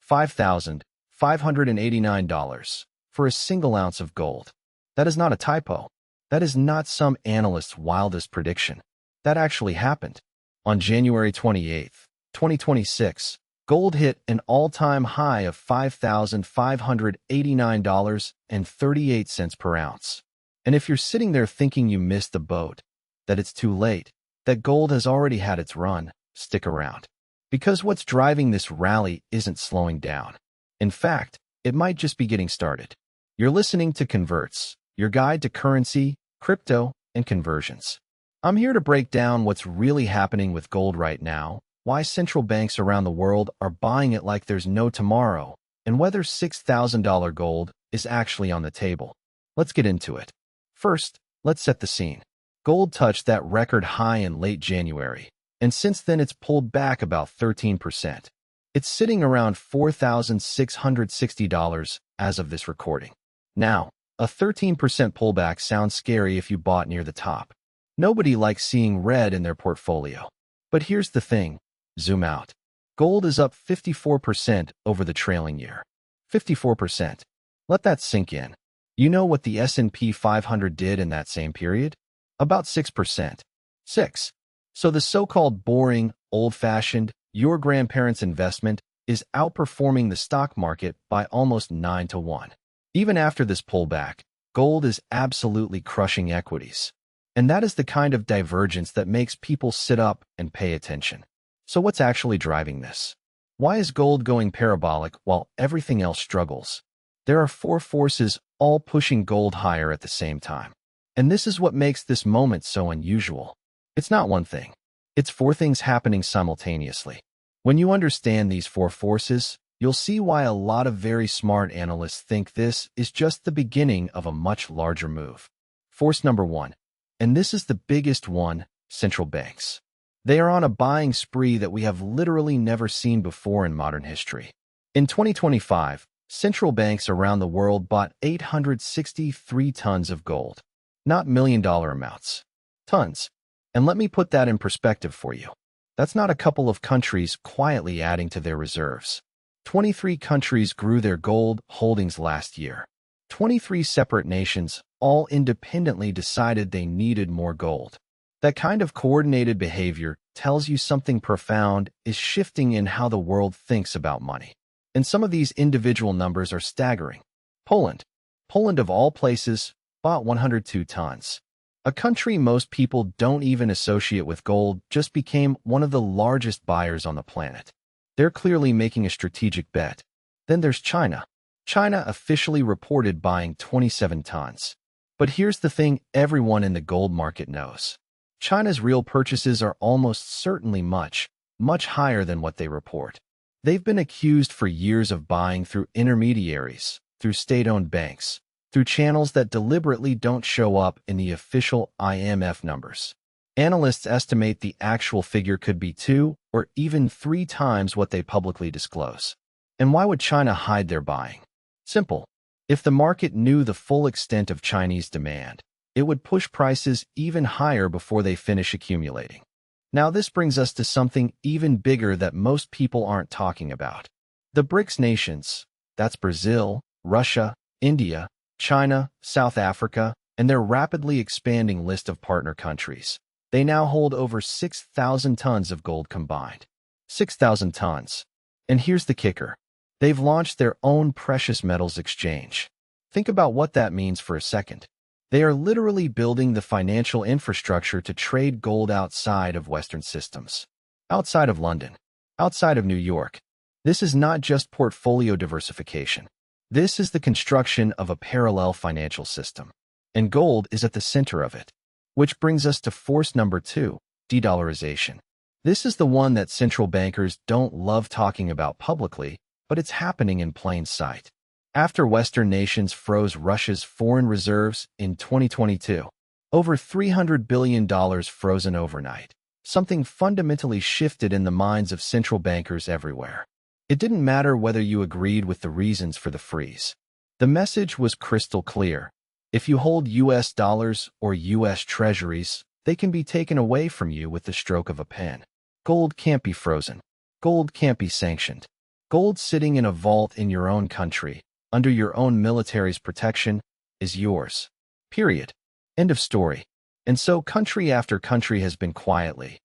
$5,589 for a single ounce of gold. That is not a typo. That is not some analyst's wildest prediction. That actually happened. On January 28, 2026, gold hit an all-time high of $5,589.38 per ounce. And if you're sitting there thinking you missed the boat, that it's too late, that gold has already had its run, stick around. Because what's driving this rally isn't slowing down. In fact, it might just be getting started. You're listening to Converts, your guide to currency, crypto, and conversions. I'm here to break down what's really happening with gold right now, why central banks around the world are buying it like there's no tomorrow, and whether $6,000 gold is actually on the table. Let's get into it. First, let's set the scene. Gold touched that record high in late January, and since then it's pulled back about 13%. It's sitting around $4,660 as of this recording. Now, a 13% pullback sounds scary if you bought near the top. Nobody likes seeing red in their portfolio. But here's the thing. Zoom out. Gold is up 54% over the trailing year. 54%. Let that sink in. You know what the S&P 500 did in that same period? About 6%. 6. So the so-called boring, old-fashioned, your grandparents' investment is outperforming the stock market by almost 9 to 1. Even after this pullback, gold is absolutely crushing equities. And that is the kind of divergence that makes people sit up and pay attention. So what's actually driving this? Why is gold going parabolic while everything else struggles? There are 4 forces all pushing gold higher at the same time. And this is what makes this moment so unusual. It's not one thing. It's 4 things happening simultaneously. When you understand these 4 forces, you'll see why a lot of very smart analysts think this is just the beginning of a much larger move. Force number 1. And this is the biggest one, central banks. They are on a buying spree that we have literally never seen before in modern history. In 2025, central banks around the world bought 863 tons of gold. Not million-dollar amounts. Tons. And let me put that in perspective for you. That's not a couple of countries quietly adding to their reserves. 23 countries grew their gold holdings last year. 23 separate nations all independently decided they needed more gold. That kind of coordinated behavior tells you something profound is shifting in how the world thinks about money. And some of these individual numbers are staggering. Poland of all places, bought 102 tons. A country most people don't even associate with gold just became one of the largest buyers on the planet. They're clearly making a strategic bet. Then there's China. China officially reported buying 27 tons. But here's the thing everyone in the gold market knows. China's real purchases are almost certainly much higher than what they report. They've been accused for years of buying through intermediaries, through state-owned banks, through channels that deliberately don't show up in the official IMF numbers. Analysts estimate the actual figure could be 2 or even 3 times what they publicly disclose. And why would China hide their buying? Simple. If the market knew the full extent of Chinese demand, it would push prices even higher before they finish accumulating. Now this brings us to something even bigger that most people aren't talking about. The BRICS nations, that's Brazil, Russia, India, China, South Africa, and their rapidly expanding list of partner countries. They now hold over 6,000 tons of gold combined. 6,000 tons. And here's the kicker. They've launched their own precious metals exchange. Think about what that means for a second. They are literally building the financial infrastructure to trade gold outside of Western systems. Outside of London. Outside of New York. This is not just portfolio diversification. This is the construction of a parallel financial system. And gold is at the center of it. Which brings us to force number 2, de-dollarization. This is the one that central bankers don't love talking about publicly, but it's happening in plain sight. After Western nations froze Russia's foreign reserves in 2022, over $300 billion frozen overnight, something fundamentally shifted in the minds of central bankers everywhere. It didn't matter whether you agreed with the reasons for the freeze. The message was crystal clear. If you hold US dollars or US Treasuries, they can be taken away from you with the stroke of a pen. Gold can't be frozen. Gold can't be sanctioned. Gold sitting in a vault in your own country, under your own military's protection, is yours. Period. End of story. And so country after country has been quietly,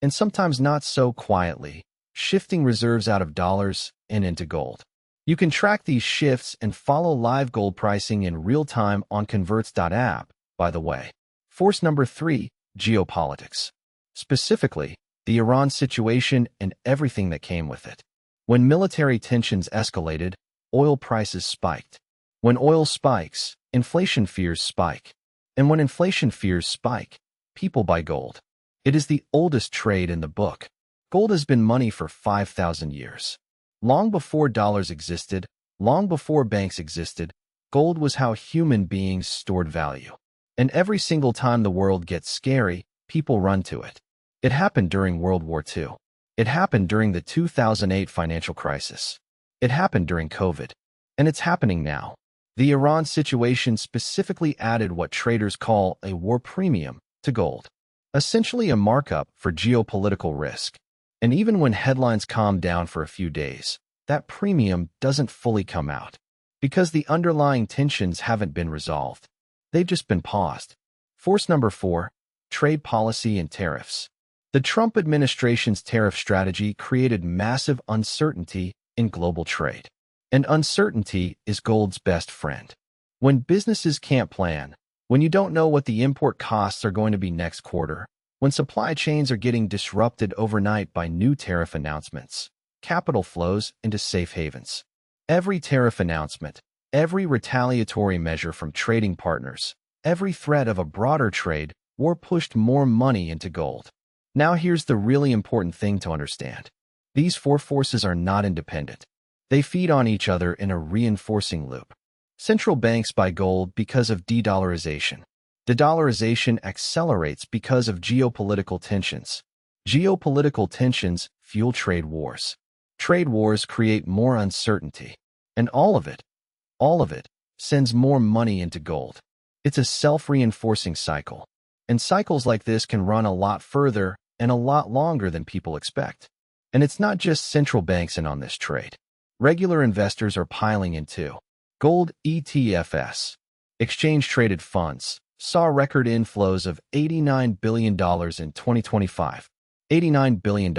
and sometimes not so quietly, shifting reserves out of dollars and into gold. You can track these shifts and follow live gold pricing in real time on converts.app, by the way. Force number 3, geopolitics. Specifically, the Iran situation and everything that came with it. When military tensions escalated, oil prices spiked. When oil spikes, inflation fears spike. And when inflation fears spike, people buy gold. It is the oldest trade in the book. Gold has been money for 5,000 years. Long before dollars existed, long before banks existed, gold was how human beings stored value. And every single time the world gets scary, people run to it. It happened during World War II. It happened during the 2008 financial crisis. It happened during COVID. And it's happening now. The Iran situation specifically added what traders call a war premium to gold, essentially a markup for geopolitical risk. And even when headlines calm down for a few days, that premium doesn't fully come out, because the underlying tensions haven't been resolved. They've just been paused. Force number 4, trade policy and tariffs. The Trump administration's tariff strategy created massive uncertainty in global trade. And uncertainty is gold's best friend. When businesses can't plan, when you don't know what the import costs are going to be next quarter, when supply chains are getting disrupted overnight by new tariff announcements, capital flows into safe havens. Every tariff announcement, every retaliatory measure from trading partners, every threat of a broader trade war pushed more money into gold. Now here's the really important thing to understand. These four forces are not independent. They feed on each other in a reinforcing loop. Central banks buy gold because of de-dollarization. De-dollarization accelerates because of geopolitical tensions. Geopolitical tensions fuel trade wars. Trade wars create more uncertainty. And all of it, sends more money into gold. It's a self-reinforcing cycle. And cycles like this can run a lot further and a lot longer than people expect. And it's not just central banks in on this trade. Regular investors are piling in too. Gold ETFs, exchange-traded funds, saw record inflows of $89 billion in 2025. $89 billion.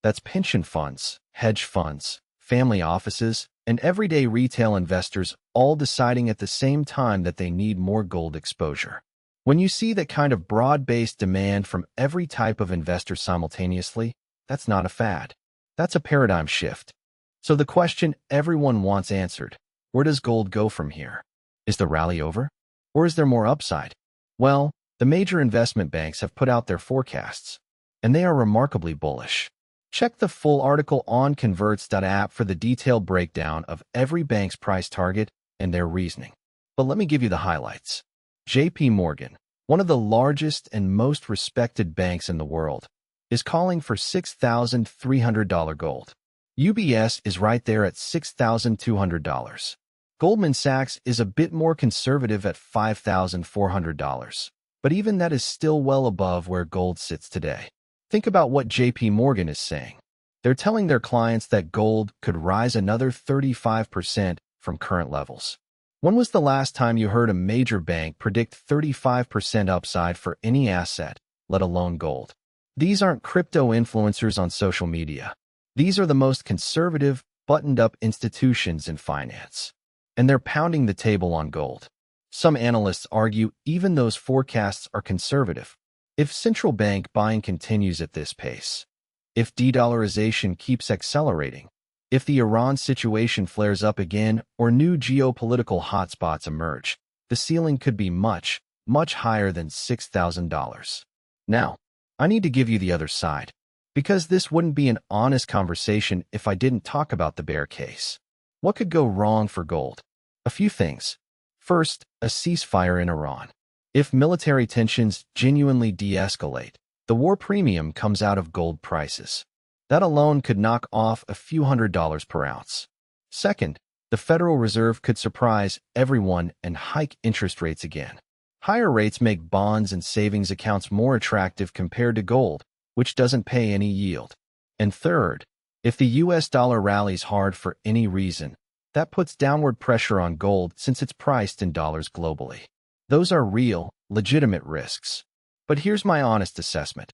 That's pension funds, hedge funds, family offices, and everyday retail investors all deciding at the same time that they need more gold exposure. When you see that kind of broad-based demand from every type of investor simultaneously, that's not a fad. That's a paradigm shift. So the question everyone wants answered, where does gold go from here? Is the rally over? Or is there more upside? Well, the major investment banks have put out their forecasts, and they are remarkably bullish. Check the full article on converts.app for the detailed breakdown of every bank's price target and their reasoning. But let me give you the highlights. JPMorgan, one of the largest and most respected banks in the world, is calling for $6,300 gold. UBS is right there at $6,200. Goldman Sachs is a bit more conservative at $5,400, but even that is still well above where gold sits today. Think about what JPMorgan is saying. They're telling their clients that gold could rise another 35% from current levels. When was the last time you heard a major bank predict 35% upside for any asset, let alone gold? These aren't crypto influencers on social media. These are the most conservative, buttoned-up institutions in finance. And they're pounding the table on gold. Some analysts argue even those forecasts are conservative. If central bank buying continues at this pace, if de-dollarization keeps accelerating, if the Iran situation flares up again or new geopolitical hotspots emerge, the ceiling could be much, much higher than $6,000. Now, I need to give you the other side, because this wouldn't be an honest conversation if I didn't talk about the bear case. What could go wrong for gold? A few things. First, a ceasefire in Iran. If military tensions genuinely de-escalate, the war premium comes out of gold prices. That alone could knock off a few $100s per ounce. Second, the Federal Reserve could surprise everyone and hike interest rates again. Higher rates make bonds and savings accounts more attractive compared to gold, which doesn't pay any yield. And third, If the US dollar rallies hard for any reason, that puts downward pressure on gold since it's priced in dollars globally. Those are real, legitimate risks. But here's my honest assessment.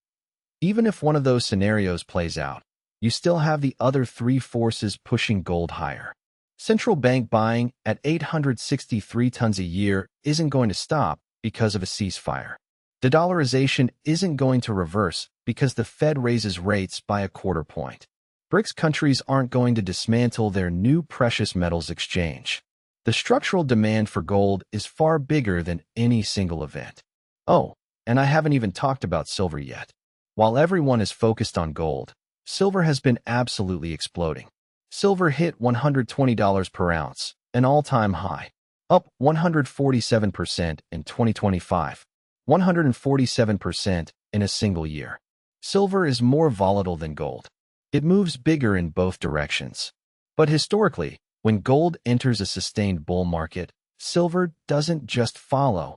Even if one of those scenarios plays out, you still have the other three forces pushing gold higher. Central bank buying at 863 tons a year isn't going to stop because of a ceasefire. De-dollarization isn't going to reverse because the Fed raises rates by a quarter point. BRICS countries aren't going to dismantle their new precious metals exchange. The structural demand for gold is far bigger than any single event. Oh, and I haven't even talked about silver yet. While everyone is focused on gold, silver has been absolutely exploding. Silver hit $120 per ounce, an all-time high, up 147% in 2025, 147% in a single year. Silver is more volatile than gold. It moves bigger in both directions. But historically, when gold enters a sustained bull market, silver doesn't just follow.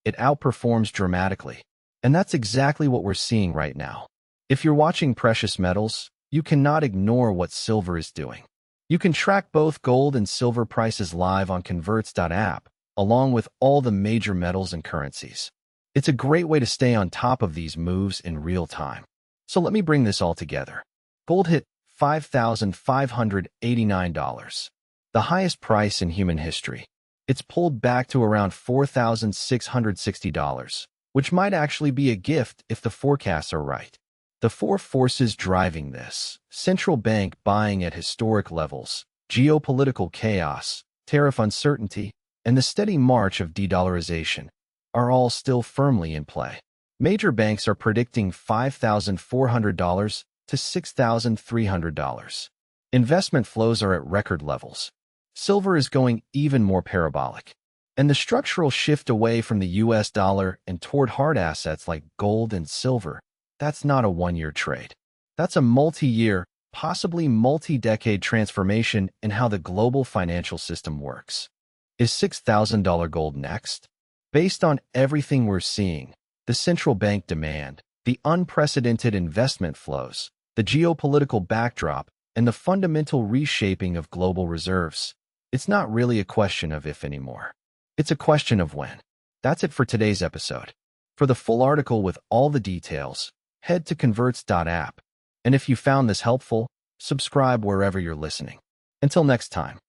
It outperforms dramatically. And that's exactly what we're seeing right now. If you're watching precious metals, you cannot ignore what silver is doing. You can track both gold and silver prices live on converts.app, along with all the major metals and currencies. It's a great way to stay on top of these moves in real time. So let me bring this all together. Gold hit $5,589, the highest price in human history. It's pulled back to around $4,660, which might actually be a gift if the forecasts are right. The four forces driving this: central bank buying at historic levels, geopolitical chaos, tariff uncertainty, and the steady march of de-dollarization, are all still firmly in play. Major banks are predicting $5,400 to $6,300. Investment flows are at record levels. Silver is going even more parabolic. And the structural shift away from the US dollar and toward hard assets like gold and silver, that's not a one-year trade. That's a multi-year, possibly multi-decade transformation in how the global financial system works. Is $6,000 gold next? Based on everything we're seeing, the central bank demand, the unprecedented investment flows, the geopolitical backdrop, and the fundamental reshaping of global reserves, it's not really a question of if anymore. It's a question of when. That's it for today's episode. For the full article with all the details, head to converts.app. And if you found this helpful, subscribe wherever you're listening. Until next time.